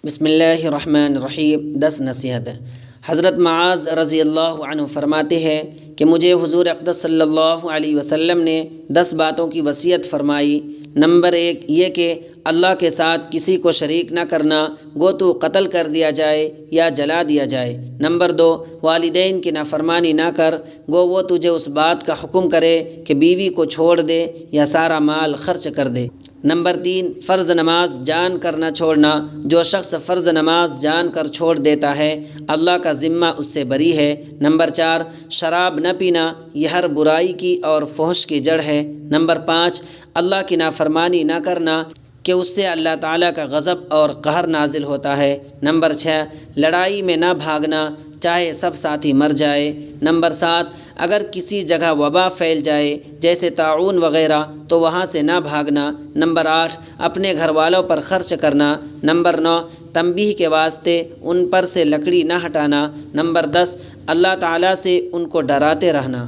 بسم اللہ الرحمن الرحیم 10 نصیحتیں۔ حضرت معاذ رضی اللہ عنہ فرماتے ہیں کہ مجھے حضور اقدس صلی اللہ علیہ وسلم نے 10 باتوں کی وصیت فرمائی۔ نمبر 1 یہ کہ اللہ کے ساتھ کسی کو شریک نہ کرنا، گو تو قتل کر دیا جائے یا جلا دیا جائے۔ نمبر 2 والدین کی نافرمانی نہ کر، گو وہ تجھے اس بات کا حکم کرے کہ بیوی کو چھوڑ دے یا سارا مال خرچ کر دے۔ نمبر 3 فرض نماز جان کر نہ چھوڑنا، جو شخص فرض نماز جان کر چھوڑ دیتا ہے اللہ کا ذمہ اس سے بری ہے۔ نمبر 4 شراب نہ پینا، یہ ہر برائی کی اور فحش کی جڑ ہے۔ نمبر 5 اللہ کی نافرمانی نہ کرنا کہ اس سے اللہ تعالیٰ کا غضب اور قہر نازل ہوتا ہے۔ نمبر 6 لڑائی میں نہ بھاگنا، چاہے سب ساتھی مر جائے۔ نمبر 7 اگر کسی جگہ وبا پھیل جائے جیسے طاعون وغیرہ تو وہاں سے نہ بھاگنا۔ نمبر 8 اپنے گھر والوں پر خرچ کرنا۔ نمبر 9 تنبیہ کے واسطے ان پر سے لکڑی نہ ہٹانا۔ نمبر 10 اللہ تعالیٰ سے ان کو ڈراتے رہنا۔